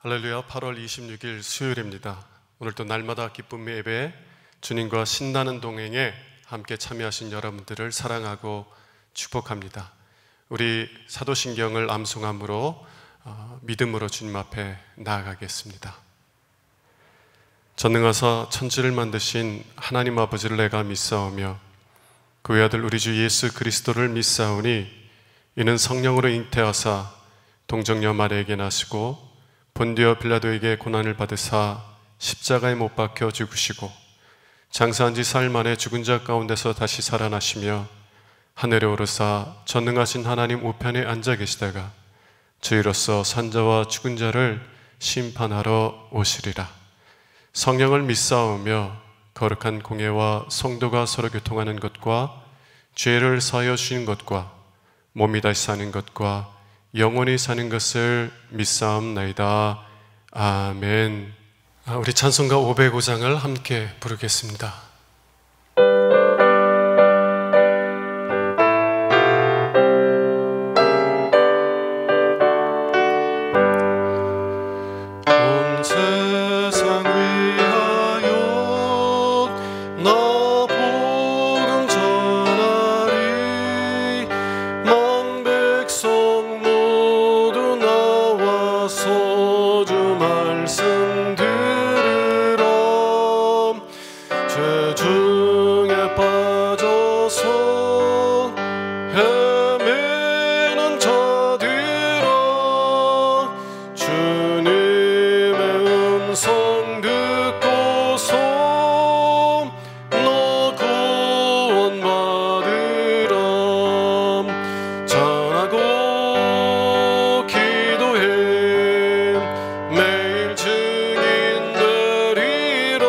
할렐루야. 8월 26일 수요일입니다. 오늘도 날마다 기쁨의 예배, 주님과 신나는 동행에 함께 참여하신 여러분들을 사랑하고 축복합니다. 우리 사도신경을 암송함으로 믿음으로 주님 앞에 나아가겠습니다. 전능하사 천지를 만드신 하나님 아버지를 내가 믿사오며 그의 아들 우리 주 예수 그리스도를 믿사오니 이는 성령으로 잉태하사 동정녀 마리아에게 나시고 본디오 빌라도에게 고난을 받으사 십자가에 못 박혀 죽으시고 장사한 지 사흘 만에 죽은 자 가운데서 다시 살아나시며 하늘에 오르사 전능하신 하나님 우편에 앉아 계시다가 저희로서 산자와 죽은 자를 심판하러 오시리라. 성령을 믿사오며 거룩한 공예와 성도가 서로 교통하는 것과 죄를 사하여 주시는 것과 몸이 다시 사는 것과 영원히 사는 것을 믿사옵나이다. 아멘. 우리 찬송가 505장을 함께 부르겠습니다. 온 세상 위하여 나 복음 전하리. 만 백성 모두 나와서 주 말씀 들으라. 죄 중에 빠져서 헤매는 자들아, 주님의 음성 듣고서 너 구원받으라. 전하고 기도해 매일 증인 되리라.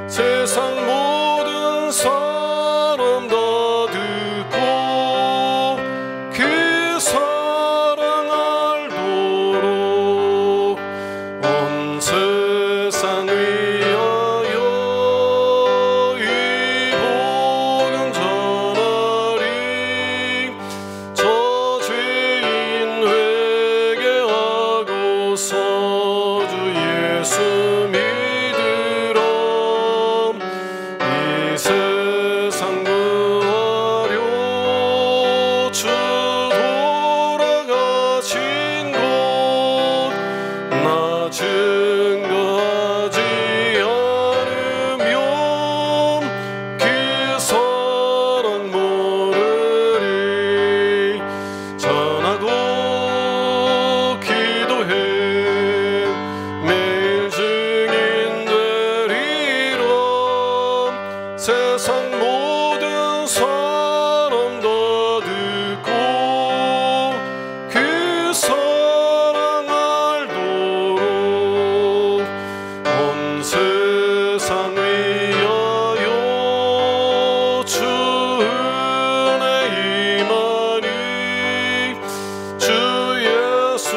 세상 모든 사람 다 듣고 그 사랑 알도록 온 세상 위하여 이 복음 전하리. 저 죄인 회개하고서 주 예수 믿으라. 이 세상 구하려 주 돌아가신 곳 나 증거하지 않으면 그 사랑 모르리. 전하고 기도해 매일 증인 되리라. 세상 모든 사람 다 듣고 그 사랑 알도록 온 세상 위하여 주 은혜 임하니. 주 예수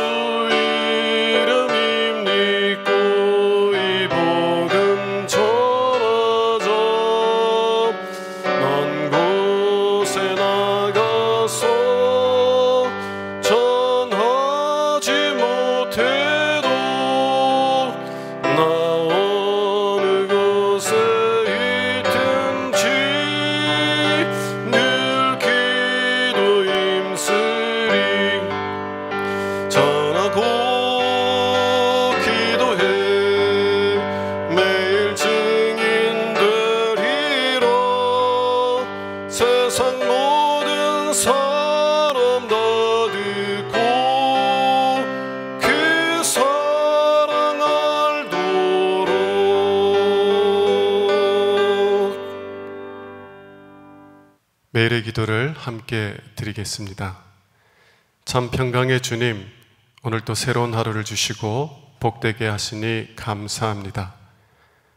이름 입니고 이 복음 전하자. 먼 곳에 나가서 전하지 못해도 나 어느 곳에 있든지 늘 기도 힘쓰리. 전하고 기도해 매일 증인 되리라. 세상 모든 사람 다 듣고 그 사랑 알도록. 매일의 기도를 함께 드리겠습니다. 참 평강의 주님, 오늘 또 새로운 하루를 주시고 복되게 하시니 감사합니다.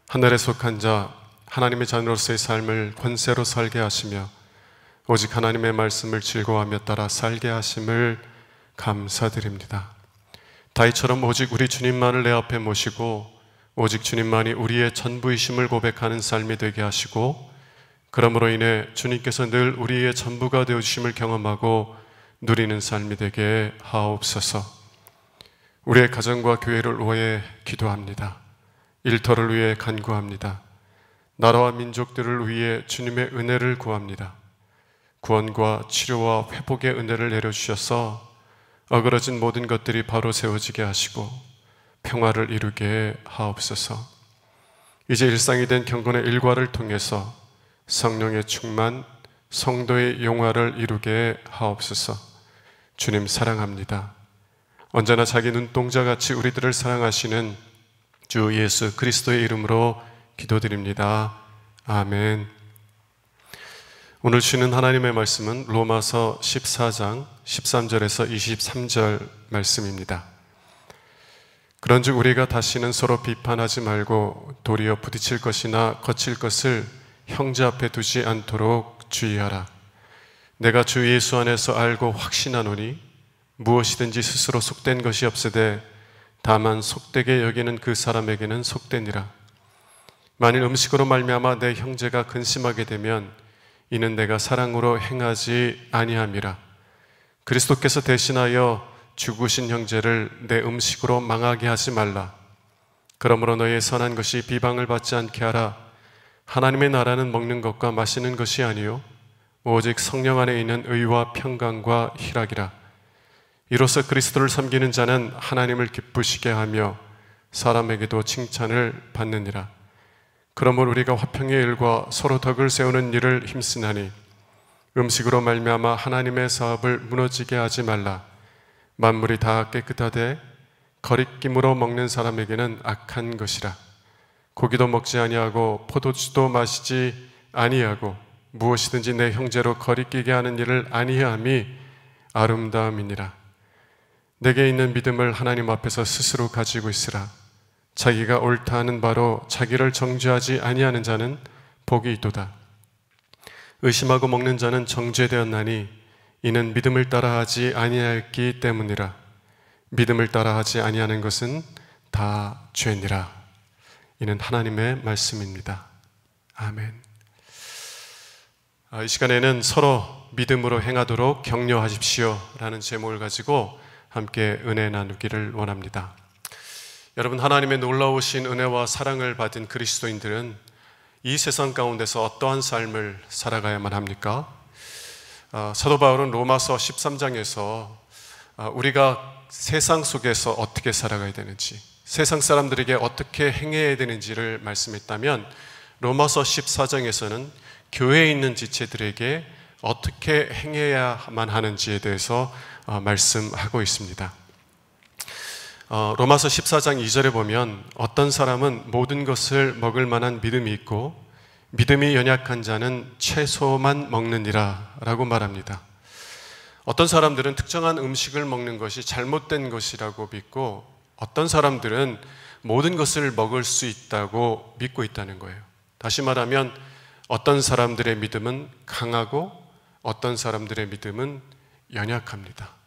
하늘에 속한 자, 하나님의 자녀로서의 삶을 권세로 살게 하시며 오직 하나님의 말씀을 즐거워하며 따라 살게 하심을 감사드립니다. 다윗처럼 오직 우리 주님만을 내 앞에 모시고 오직 주님만이 우리의 전부이심을 고백하는 삶이 되게 하시고, 그러므로 인해 주님께서 늘 우리의 전부가 되어주심을 경험하고 누리는 삶이 되게 하옵소서. 우리의 가정과 교회를 위해 기도합니다. 일터를 위해 간구합니다. 나라와 민족들을 위해 주님의 은혜를 구합니다. 구원과 치료와 회복의 은혜를 내려주셔서 어그러진 모든 것들이 바로 세워지게 하시고 평화를 이루게 하옵소서. 이제 일상이 된 경건의 일과를 통해서 성령의 충만, 성도의 영화를 이루게 하옵소서. 주님 사랑합니다. 언제나 자기 눈동자같이 우리들을 사랑하시는 주 예수 그리스도의 이름으로 기도드립니다. 아멘. 오늘 주시는 하나님의 말씀은 로마서 14장 13절에서 23절 말씀입니다. 그런즉 우리가 다시는 서로 비판하지 말고 도리어 부딪힐 것이나 거칠 것을 형제 앞에 두지 않도록 주의하라. 내가 주 예수 안에서 알고 확신하노니 무엇이든지 스스로 속된 것이 없으되 다만 속되게 여기는 그 사람에게는 속되니라. 만일 음식으로 말미암아 내 형제가 근심하게 되면 이는 내가 사랑으로 행하지 아니함이라. 그리스도께서 대신하여 죽으신 형제를 내 음식으로 망하게 하지 말라. 그러므로 너의 선한 것이 비방을 받지 않게 하라. 하나님의 나라는 먹는 것과 마시는 것이 아니요 오직 성령 안에 있는 의와 평강과 희락이라. 이로써 그리스도를 섬기는 자는 하나님을 기쁘시게 하며 사람에게도 칭찬을 받느니라. 그러므로 우리가 화평의 일과 서로 덕을 세우는 일을 힘쓰나니 음식으로 말미암아 하나님의 사업을 무너지게 하지 말라. 만물이 다 깨끗하되 거리낌으로 먹는 사람에게는 악한 것이라. 고기도 먹지 아니하고 포도주도 마시지 아니하고 무엇이든지 내 형제로 거리끼게 하는 일을 아니함이 아름다움이니라. 내게 있는 믿음을 하나님 앞에서 스스로 가지고 있으라. 자기가 옳다 하는 바로 자기를 정죄하지 아니하는 자는 복이 있도다. 의심하고 먹는 자는 정죄되었나니 이는 믿음을 따라하지 아니하였기 때문이라. 믿음을 따라하지 아니하는 것은 다 죄니라. 이는 하나님의 말씀입니다. 아멘. 이 시간에는 서로 믿음으로 행하도록 격려하십시오 라는 제목을 가지고 함께 은혜 나누기를 원합니다. 여러분, 하나님의 놀라우신 은혜와 사랑을 받은 그리스도인들은 이 세상 가운데서 어떠한 삶을 살아가야만 합니까? 사도 바울은 로마서 13장에서 우리가 세상 속에서 어떻게 살아가야 되는지, 세상 사람들에게 어떻게 행해야 되는지를 말씀했다면, 로마서 14장에서는 교회에 있는 지체들에게 어떻게 행해야만 하는지에 대해서 말씀하고 있습니다. 로마서 14장 2절에 보면 어떤 사람은 모든 것을 먹을 만한 믿음이 있고 믿음이 연약한 자는 채소만 먹느니라 라고 말합니다. 어떤 사람들은 특정한 음식을 먹는 것이 잘못된 것이라고 믿고 어떤 사람들은 모든 것을 먹을 수 있다고 믿고 있다는 거예요. 다시 말하면 어떤 사람들의 믿음은 강하고 어떤 사람들의 믿음은 연약합니다.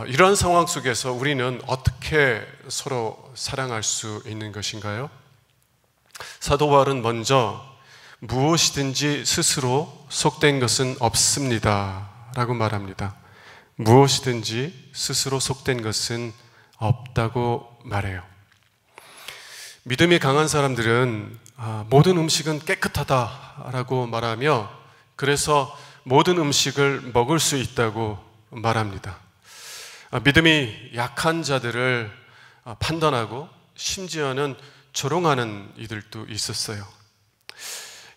이러한 상황 속에서 우리는 어떻게 서로 사랑할 수 있는 것인가요? 사도 바울은 먼저 무엇이든지 스스로 속된 것은 없습니다 라고 말합니다. 무엇이든지 스스로 속된 것은 없다고 말해요. 믿음이 강한 사람들은 모든 음식은 깨끗하다라고 말하며 그래서 모든 음식을 먹을 수 있다고 말합니다. 믿음이 약한 자들을 판단하고 심지어는 조롱하는 이들도 있었어요.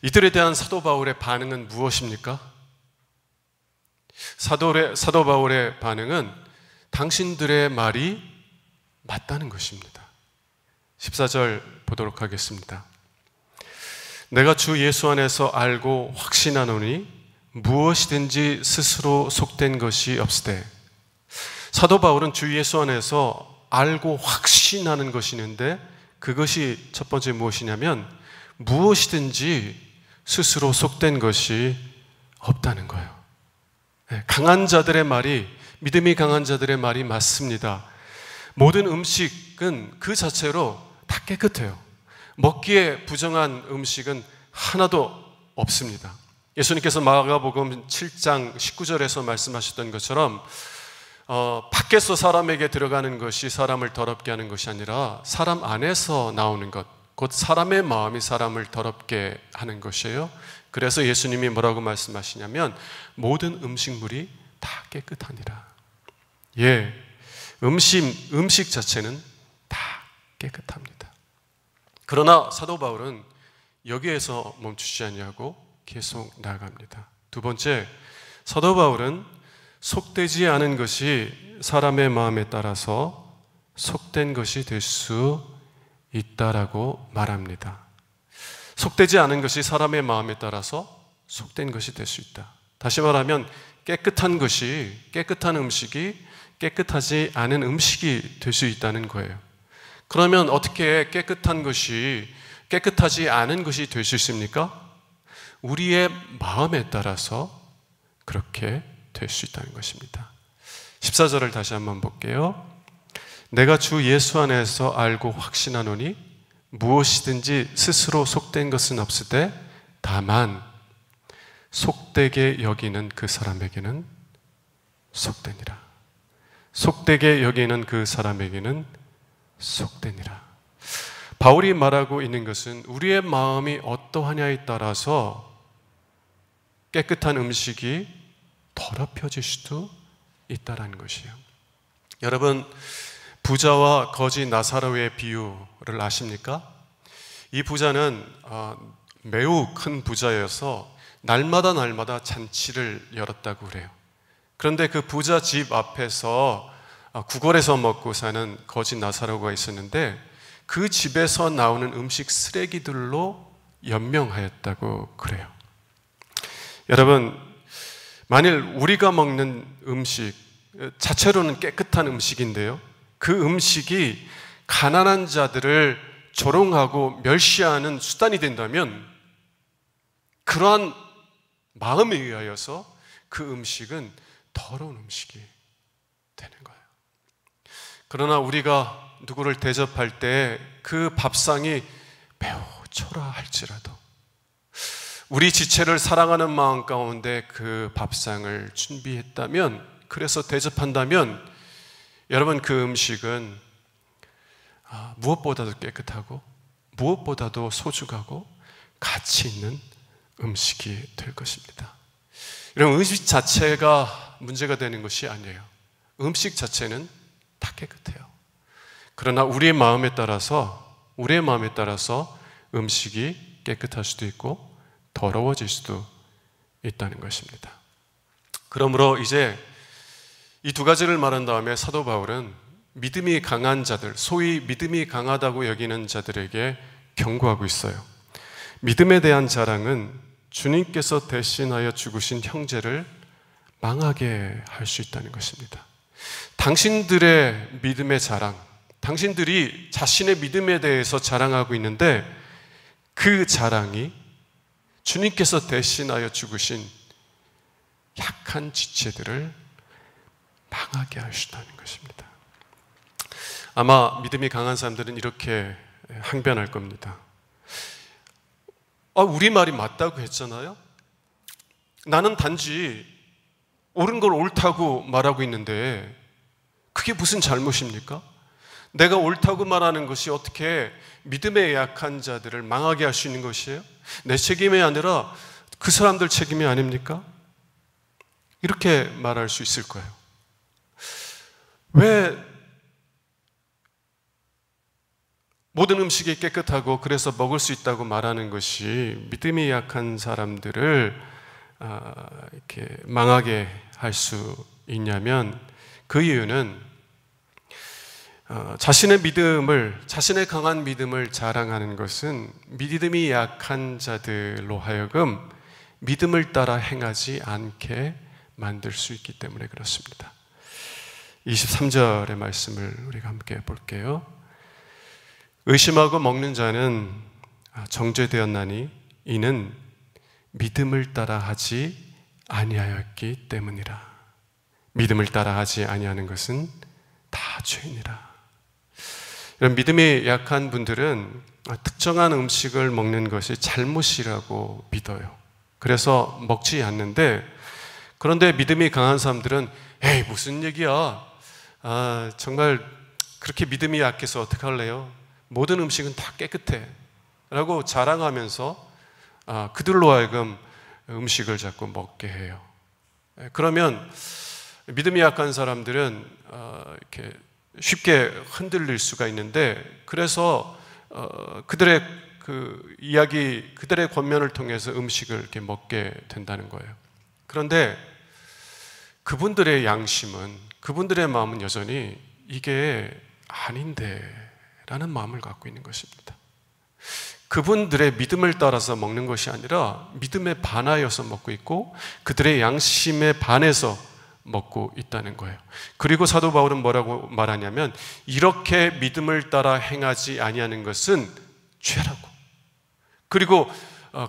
이들에 대한 사도 바울의 반응은 무엇입니까? 사도 바울의 반응은 당신들의 말이 맞다는 것입니다. 14절 보도록 하겠습니다. 내가 주 예수 안에서 알고 확신하노니 무엇이든지 스스로 속된 것이 없으되. 사도 바울은 주 예수 안에서 알고 확신하는 것이 있는데 그것이 첫 번째 무엇이냐면 무엇이든지 스스로 속된 것이 없다는 거예요. 강한 자들의 말이, 믿음이 강한 자들의 말이 맞습니다. 모든 음식은 그 자체로 다 깨끗해요. 먹기에 부정한 음식은 하나도 없습니다. 예수님께서 마가복음 7장 19절에서 말씀하셨던 것처럼 밖에서 사람에게 들어가는 것이 사람을 더럽게 하는 것이 아니라 사람 안에서 나오는 것, 곧 사람의 마음이 사람을 더럽게 하는 것이에요. 그래서 예수님이 뭐라고 말씀하시냐면 모든 음식물이 다 깨끗하니라. 예, 음식 자체는 다 깨끗합니다. 그러나 사도 바울은 여기에서 멈추지 아니하고 계속 나아갑니다. 두 번째, 사도 바울은 속되지 않은 것이 사람의 마음에 따라서 속된 것이 될 수 있다라고 말합니다. 속되지 않은 것이 사람의 마음에 따라서 속된 것이 될 수 있다. 다시 말하면 깨끗한 것이, 깨끗한 음식이 깨끗하지 않은 음식이 될 수 있다는 거예요. 그러면 어떻게 깨끗한 것이 깨끗하지 않은 것이 될 수 있습니까? 우리의 마음에 따라서 그렇게 될 수 있다는 것입니다. 14절을 다시 한번 볼게요. 내가 주 예수 안에서 알고 확신하노니 무엇이든지 스스로 속된 것은 없으되 다만 속되게 여기는 그 사람에게는 속되니라. 속되게 여기는 그 사람에게는 속되니라. 바울이 말하고 있는 것은 우리의 마음이 어떠하냐에 따라서 깨끗한 음식이 더럽혀질 수도 있다는 것이에요. 여러분, 부자와 거지 나사로의 비유를 아십니까? 이 부자는 매우 큰 부자여서 날마다 잔치를 열었다고 그래요. 그런데 그 부자 집 앞에서 구걸에서 먹고 사는 거지 나사로가 있었는데 그 집에서 나오는 음식 쓰레기들로 연명하였다고 그래요. 여러분, 만일 우리가 먹는 음식 자체로는 깨끗한 음식인데요, 그 음식이 가난한 자들을 조롱하고 멸시하는 수단이 된다면 그러한 마음에 의하여서 그 음식은 더러운 음식이 되는 거예요. 그러나 우리가 누구를 대접할 때 그 밥상이 매우 초라할지라도 우리 지체를 사랑하는 마음 가운데 그 밥상을 준비했다면, 그래서 대접한다면 여러분, 그 음식은 무엇보다도 깨끗하고 무엇보다도 소중하고 가치 있는 음식이 될 것입니다. 이런 음식 자체가 문제가 되는 것이 아니에요. 음식 자체는 다 깨끗해요. 그러나 우리의 마음에 따라서 음식이 깨끗할 수도 있고 더러워질 수도 있다는 것입니다. 그러므로 이제 이 두 가지를 말한 다음에 사도 바울은 믿음이 강한 자들, 소위 믿음이 강하다고 여기는 자들에게 경고하고 있어요. 믿음에 대한 자랑은 주님께서 대신하여 죽으신 형제를 망하게 할 수 있다는 것입니다. 당신들의 믿음의 자랑, 당신들이 자신의 믿음에 대해서 자랑하고 있는데 그 자랑이 주님께서 대신하여 죽으신 약한 지체들을 망하게 할 수 있다는 것입니다. 아마 믿음이 강한 사람들은 이렇게 항변할 겁니다. 우리 말이 맞다고 했잖아요. 나는 단지 옳은 걸 옳다고 말하고 있는데 그게 무슨 잘못입니까? 내가 옳다고 말하는 것이 어떻게 믿음에 약한 자들을 망하게 할 수 있는 것이에요? 내 책임이 아니라 그 사람들 책임이 아닙니까? 이렇게 말할 수 있을 거예요. 왜 모든 음식이 깨끗하고 그래서 먹을 수 있다고 말하는 것이 믿음이 약한 사람들을 이렇게 망하게 할 수 있냐면, 그 이유는 자신의 강한 믿음을 자랑하는 것은 믿음이 약한 자들로 하여금 믿음을 따라 행하지 않게 만들 수 있기 때문에 그렇습니다. 23절의 말씀을 우리가 함께 볼게요. 의심하고 먹는 자는 정죄되었나니 이는 믿음을 따라 하지 아니하였기 때문이라. 믿음을 따라 하지 아니하는 것은 다 죄이니라. 이런 믿음이 약한 분들은 특정한 음식을 먹는 것이 잘못이라고 믿어요. 그래서 먹지 않는데 그런데 믿음이 강한 사람들은 에이 무슨 얘기야, 정말 그렇게 믿음이 약해서 어떡할래요? 모든 음식은 다 깨끗해 라고 자랑하면서 그들로 하여금 음식을 자꾸 먹게 해요. 그러면 믿음이 약한 사람들은 이렇게 쉽게 흔들릴 수가 있는데, 그래서 그들의 그 이야기, 그들의 권면을 통해서 음식을 이렇게 먹게 된다는 거예요. 그런데 그분들의 양심은, 그분들의 마음은 여전히 이게 아닌데 라는 마음을 갖고 있는 것입니다. 그분들의 믿음을 따라서 먹는 것이 아니라 믿음에 반하여서 먹고 있고 그들의 양심에 반해서 먹고 있다는 거예요. 그리고 사도 바울은 뭐라고 말하냐면, 이렇게 믿음을 따라 행하지 아니하는 것은 죄라고. 그리고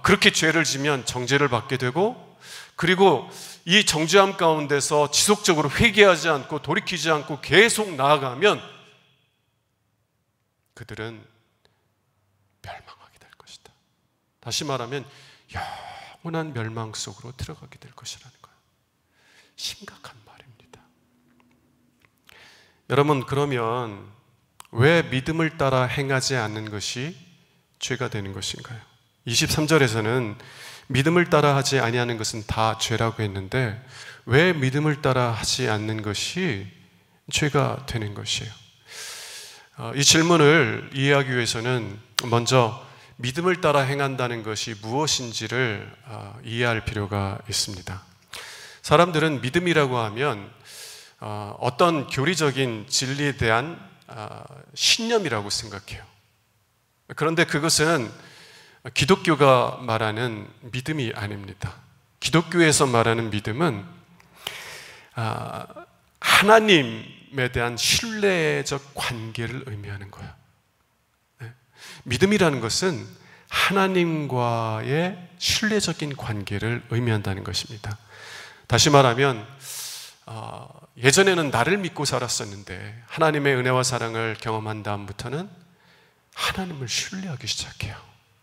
그렇게 죄를 지면 정죄를 받게 되고, 그리고 이 정죄함 가운데서 지속적으로 회개하지 않고 돌이키지 않고 계속 나아가면 그들은 멸망하게 될 것이다. 다시 말하면 영원한 멸망 속으로 들어가게 될 것이라는 거예요. 심각한 말입니다. 여러분, 그러면 왜 믿음을 따라 행하지 않는 것이 죄가 되는 것인가요? 23절에서는 믿음을 따라 하지 아니하는 것은 다 죄라고 했는데 왜 믿음을 따라 하지 않는 것이 죄가 되는 것이에요? 이 질문을 이해하기 위해서는 먼저 믿음을 따라 행한다는 것이 무엇인지를 이해할 필요가 있습니다. 사람들은 믿음이라고 하면 어떤 교리적인 진리에 대한 신념이라고 생각해요. 그런데 그것은 기독교가 말하는 믿음이 아닙니다. 기독교에서 말하는 믿음은 하나님에 대한 신뢰적 관계를 의미하는 거예요. 믿음이라는 것은 하나님과의 신뢰적인 관계를 의미한다는 것입니다. 다시 말하면 예전에는 나를 믿고 살았었는데 하나님의 은혜와 사랑을 경험한 다음부터는 하나님을 신뢰하기 시작해요.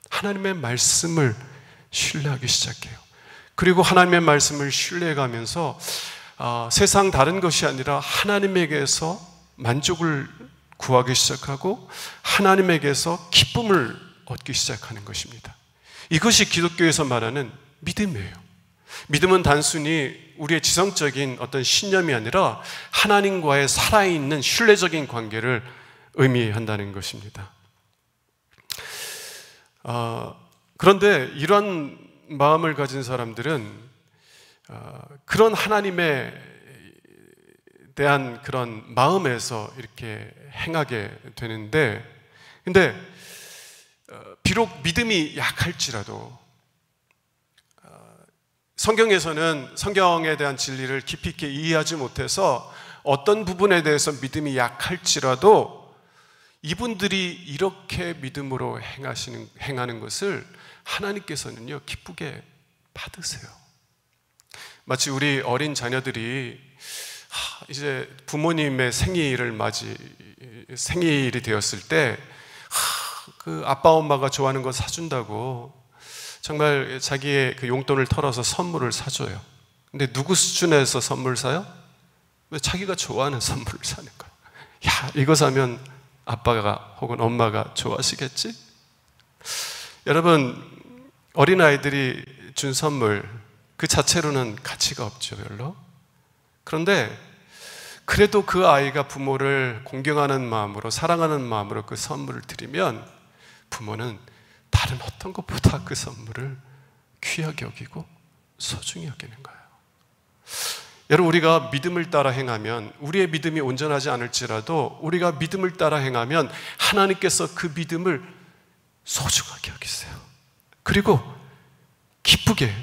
하나님의 말씀을 신뢰하기 시작해요. 그리고 하나님의 말씀을 신뢰해가면서 세상 다른 것이 아니라 하나님에게서 만족을 구하기 시작하고 하나님에게서 기쁨을 얻기 시작하는 것입니다. 이것이 기독교에서 말하는 믿음이에요. 믿음은 단순히 우리의 지성적인 어떤 신념이 아니라 하나님과의 살아있는 신뢰적인 관계를 의미한다는 것입니다. 그런데 이런 마음을 가진 사람들은 그런 하나님에 대한 그런 마음에서 이렇게 행하게 되는데, 근데 비록 믿음이 약할지라도 성경에서는 성경에 대한 진리를 깊이 있게 이해하지 못해서 어떤 부분에 대해서 믿음이 약할지라도 이분들이 이렇게 믿음으로 행하는 것을 하나님께서는요 기쁘게 받으세요. 마치 우리 어린 자녀들이 이제 부모님의 생일이 되었을 때 그 아빠 엄마가 좋아하는 거 사준다고 정말 자기의 그 용돈을 털어서 선물을 사줘요. 근데 누구 수준에서 선물 사요? 자기가 좋아하는 선물을 사는 거예요. 야, 이거 사면 아빠가 혹은 엄마가 좋아하시겠지? 여러분, 어린아이들이 준 선물 그 자체로는 가치가 없죠, 별로. 그런데 그래도 그 아이가 부모를 공경하는 마음으로, 사랑하는 마음으로 그 선물을 드리면 부모는 다른 어떤 것보다 그 선물을 귀하게 여기고 소중히 여기는 거예요. 여러분, 우리가 믿음을 따라 행하면, 우리의 믿음이 온전하지 않을지라도 우리가 믿음을 따라 행하면 하나님께서 그 믿음을 소중하게 여기세요. 그리고 기쁘게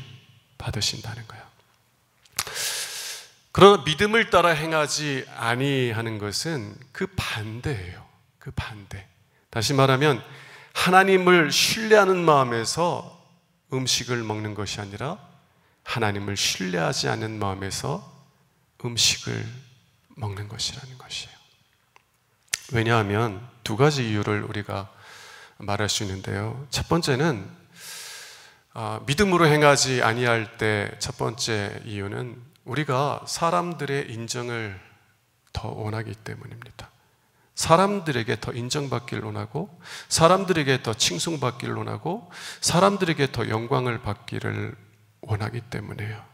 받으신다는 거예요. 그러나 믿음을 따라 행하지 아니하는 것은 그 반대예요. 그 반대. 다시 말하면 하나님을 신뢰하는 마음에서 음식을 먹는 것이 아니라 하나님을 신뢰하지 않는 마음에서 음식을 먹는 것이라는 것이에요. 왜냐하면 두 가지 이유를 우리가 말할 수 있는데요. 첫 번째는 믿음으로 행하지 아니할 때 첫 번째 이유는 우리가 사람들의 인정을 더 원하기 때문입니다. 사람들에게 더 인정받기를 원하고, 사람들에게 더 칭송받기를 원하고, 사람들에게 더 영광을 받기를 원하기 때문에요.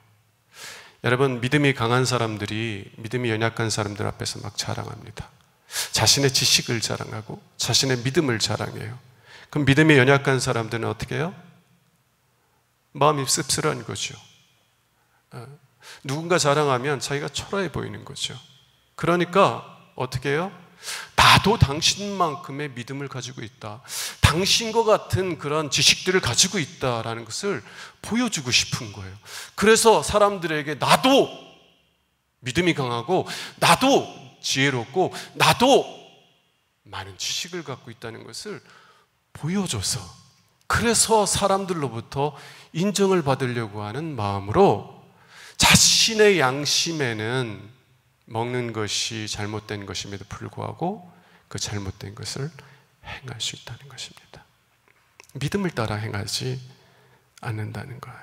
여러분, 믿음이 강한 사람들이 믿음이 연약한 사람들 앞에서 막 자랑합니다. 자신의 지식을 자랑하고 자신의 믿음을 자랑해요. 그럼 믿음이 연약한 사람들은 어떻게 해요? 마음이 씁쓸한 거죠. 누군가 자랑하면 자기가 초라해 보이는 거죠. 그러니까 어떻게 해요? 나도 당신만큼의 믿음을 가지고 있다, 당신과 같은 그런 지식들을 가지고 있다라는 것을 보여주고 싶은 거예요. 그래서 사람들에게 나도 믿음이 강하고, 나도 지혜롭고, 나도 많은 지식을 갖고 있다는 것을 보여줘서, 그래서 사람들로부터 인정을 받으려고 하는 마음으로 자신의 양심에는 먹는 것이 잘못된 것임에도 불구하고 그 잘못된 것을 행할 수 있다는 것입니다. 믿음을 따라 행하지 않는다는 거예요.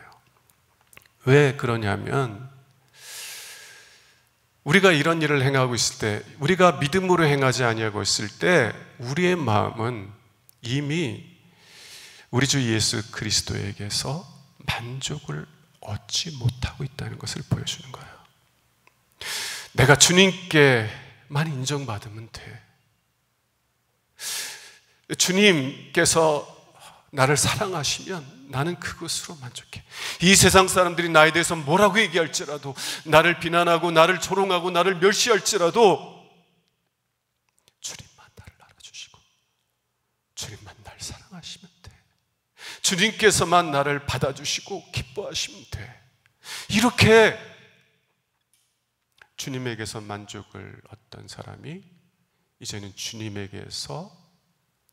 왜 그러냐면, 우리가 이런 일을 행하고 있을 때, 우리가 믿음으로 행하지 아니하고 있을 때 우리의 마음은 이미 우리 주 예수 그리스도에게서 만족을 얻지 못하고 있다는 것을 보여주는 거예요. 내가 주님께만 인정받으면 돼. 주님께서 나를 사랑하시면 나는 그것으로 만족해. 이 세상 사람들이 나에 대해서 뭐라고 얘기할지라도, 나를 비난하고 나를 조롱하고 나를 멸시할지라도 주님만 나를 알아주시고 주님만 나를 사랑하시면 돼. 주님께서만 나를 받아주시고 기뻐하시면 돼. 이렇게 주님에게서 만족을 얻던 사람이 이제는 주님에게서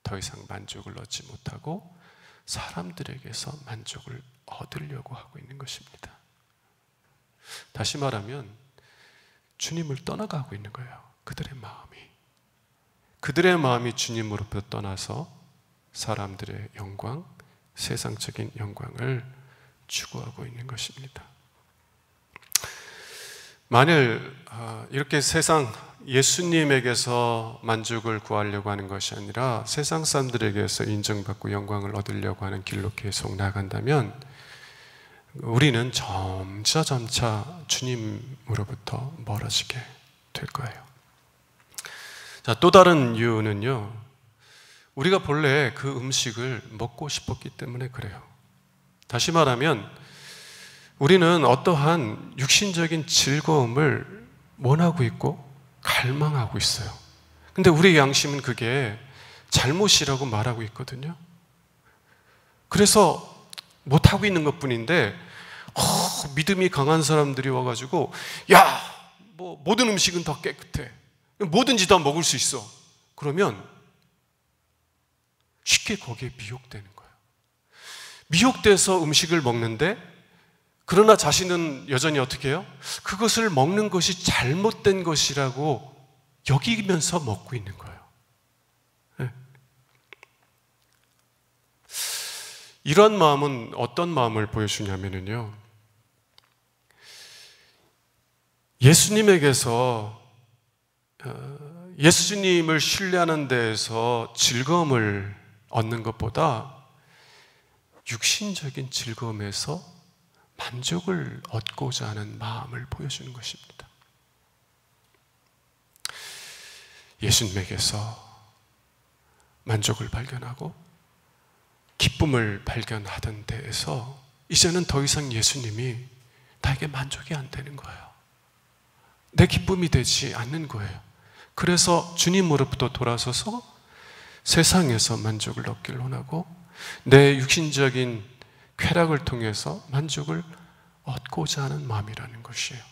더 이상 만족을 얻지 못하고 사람들에게서 만족을 얻으려고 하고 있는 것입니다. 다시 말하면 주님을 떠나가고 있는 거예요. 그들의 마음이 주님으로부터 떠나서 사람들의 영광, 세상적인 영광을 추구하고 있는 것입니다. 만일 이렇게 세상 예수님에게서 만족을 구하려고 하는 것이 아니라 세상 사람들에게서 인정받고 영광을 얻으려고 하는 길로 계속 나간다면 우리는 점차 주님으로부터 멀어지게 될 거예요. 자, 또 다른 이유는요, 우리가 본래 그 음식을 먹고 싶었기 때문에 그래요. 다시 말하면 우리는 어떠한 육신적인 즐거움을 원하고 있고 갈망하고 있어요. 근데 우리의 양심은 그게 잘못이라고 말하고 있거든요. 그래서 못하고 있는 것뿐인데 믿음이 강한 사람들이 와가지고 야, 뭐 모든 음식은 다 깨끗해, 뭐든지 다 먹을 수 있어, 그러면 쉽게 거기에 미혹되는 거예요. 미혹돼서 음식을 먹는데, 그러나 자신은 여전히 어떻게 해요? 그것을 먹는 것이 잘못된 것이라고 여기면서 먹고 있는 거예요. 네. 이런 마음은 어떤 마음을 보여주냐면요, 예수님에게서 예수님을 신뢰하는 데에서 즐거움을 얻는 것보다 육신적인 즐거움에서 만족을 얻고자 하는 마음을 보여주는 것입니다. 예수님에게서 만족을 발견하고 기쁨을 발견하던 데에서 이제는 더 이상 예수님이 나에게 만족이 안 되는 거예요. 내 기쁨이 되지 않는 거예요. 그래서 주님으로부터 돌아서서 세상에서 만족을 얻기를 원하고 내 육신적인 쾌락을 통해서 만족을 얻고자 하는 마음이라는 것이에요.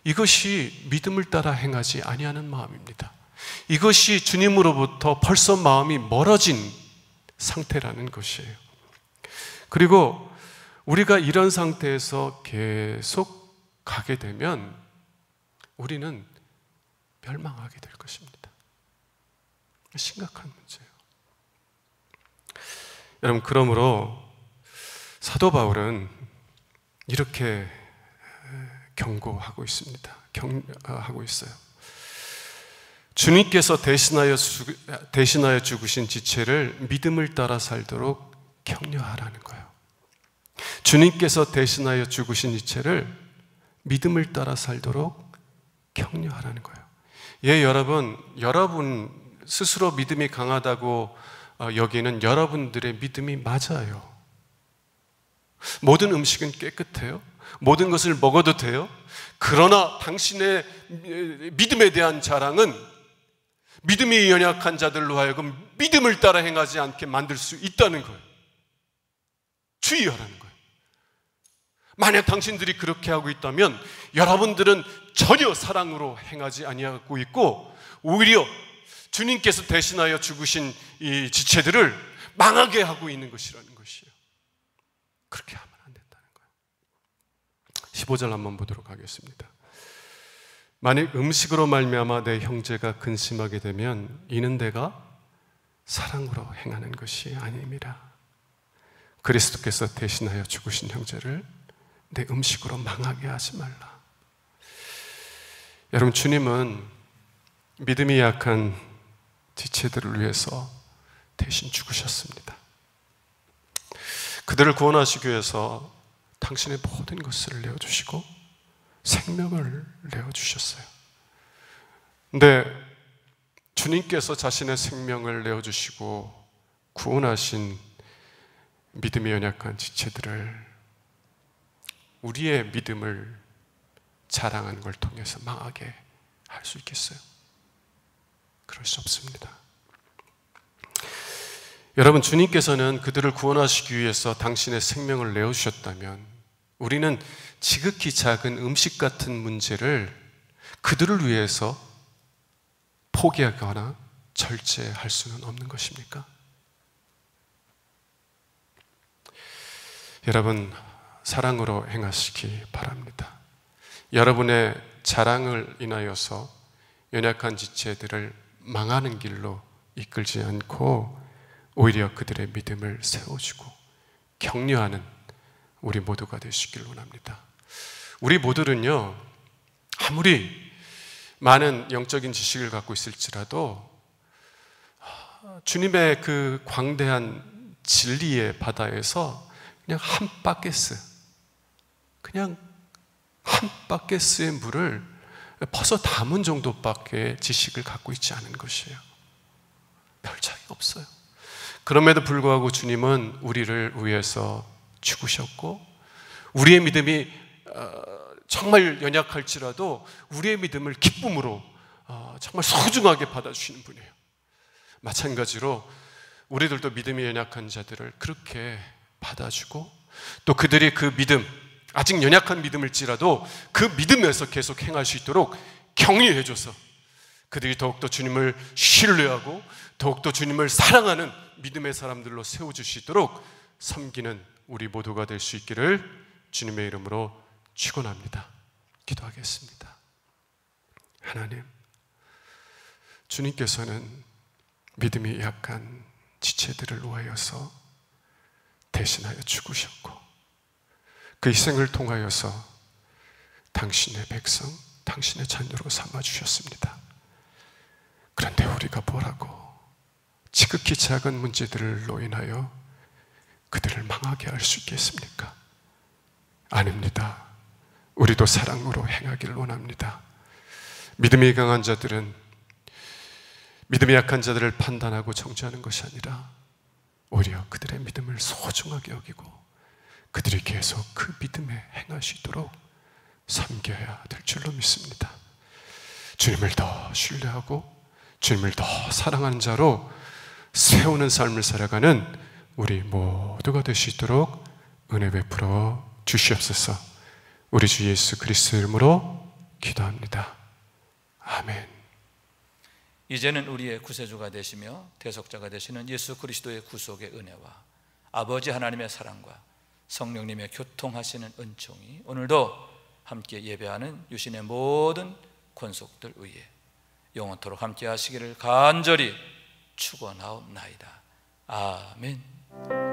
이것이 믿음을 따라 행하지 아니하는 마음입니다. 이것이 주님으로부터 벌써 마음이 멀어진 상태라는 것이에요. 그리고 우리가 이런 상태에서 계속 가게 되면 우리는 멸망하게 될 것입니다. 심각한 문제예요. 여러분, 그러므로 사도 바울은 이렇게 경고하고 있습니다. 하고 있어요. 주님께서 대신하여 죽으신 지체를 믿음을 따라 살도록 격려하라는 거예요. 주님께서 대신하여 죽으신 지체를 믿음을 따라 살도록 격려하라는 거예요. 예, 여러분 스스로 믿음이 강하다고 여기는 여러분들의 믿음이 맞아요. 모든 음식은 깨끗해요. 모든 것을 먹어도 돼요. 그러나 당신의 믿음에 대한 자랑은 믿음이 연약한 자들로 하여금 믿음을 따라 행하지 않게 만들 수 있다는 거예요. 주의하라는 거예요. 만약 당신들이 그렇게 하고 있다면 여러분들은 전혀 사랑으로 행하지 아니하고 있고 오히려 주님께서 대신하여 죽으신 이 지체들을 망하게 하고 있는 것이라는 것이에요. 그렇게 하면 안 된다는 거예요. 15절 한번 보도록 하겠습니다. 만약 음식으로 말미암아 내 형제가 근심하게 되면 이는 내가 사랑으로 행하는 것이 아님이라. 그리스도께서 대신하여 죽으신 형제를 내 음식으로 망하게 하지 말라. 여러분, 주님은 믿음이 약한 지체들을 위해서 대신 죽으셨습니다. 그들을 구원하시기 위해서 당신의 모든 것을 내어주시고 생명을 내어주셨어요. 근데 주님께서 자신의 생명을 내어주시고 구원하신 믿음이 연약한 지체들을 우리의 믿음을 자랑하는 걸 통해서 망하게 할 수 있겠어요? 그럴 수 없습니다. 여러분, 주님께서는 그들을 구원하시기 위해서 당신의 생명을 내어주셨다면 우리는 지극히 작은 음식 같은 문제를 그들을 위해서 포기하거나 절제할 수는 없는 것입니까? 여러분, 사랑으로 행하시기 바랍니다. 여러분의 자랑을 인하여서 연약한 지체들을 망하는 길로 이끌지 않고 오히려 그들의 믿음을 세워주고 격려하는 우리 모두가 되시길 원합니다. 우리 모두는요, 아무리 많은 영적인 지식을 갖고 있을지라도 주님의 그 광대한 진리의 바다에서 그냥 한 바켓스의 물을 퍼서 담은 정도밖에 지식을 갖고 있지 않은 것이에요. 별 차이 없어요. 그럼에도 불구하고 주님은 우리를 위해서 죽으셨고 우리의 믿음이 정말 연약할지라도 우리의 믿음을 기쁨으로 정말 소중하게 받아주시는 분이에요. 마찬가지로 우리들도 믿음이 연약한 자들을 그렇게 받아주고 또 그들이 그 믿음, 아직 연약한 믿음일지라도 그 믿음에서 계속 행할 수 있도록 격려해줘서 그들이 더욱더 주님을 신뢰하고 더욱더 주님을 사랑하는 믿음의 사람들로 세워주시도록 섬기는 우리 모두가 될 수 있기를 주님의 이름으로 축원합니다. 기도하겠습니다. 하나님, 주님께서는 믿음이 약한 지체들을 위하여서 대신하여 죽으셨고 그 희생을 통하여서 당신의 백성, 당신의 자녀로 삼아주셨습니다. 그런데 우리가 뭐라고 지극히 작은 문제들로 인하여 그들을 망하게 할 수 있겠습니까? 아닙니다. 우리도 사랑으로 행하기를 원합니다. 믿음이 강한 자들은 믿음이 약한 자들을 판단하고 정죄하는 것이 아니라 오히려 그들의 믿음을 소중하게 여기고 그들이 계속 그 믿음에 행할 수 있도록 섬겨야 될 줄로 믿습니다. 주님을 더 신뢰하고 주님을 더 사랑하는 자로 세우는 삶을 살아가는 우리 모두가 될 수 있도록 은혜 베풀어 주시옵소서. 우리 주 예수 그리스도 이름으로 기도합니다. 아멘. 이제는 우리의 구세주가 되시며 대속자가 되시는 예수 그리스도의 구속의 은혜와 아버지 하나님의 사랑과 성령님의 교통하시는 은총이 오늘도 함께 예배하는 유신의 모든 권속들 위에 영원토록 함께 하시기를 간절히 축원하옵나이다. 아멘.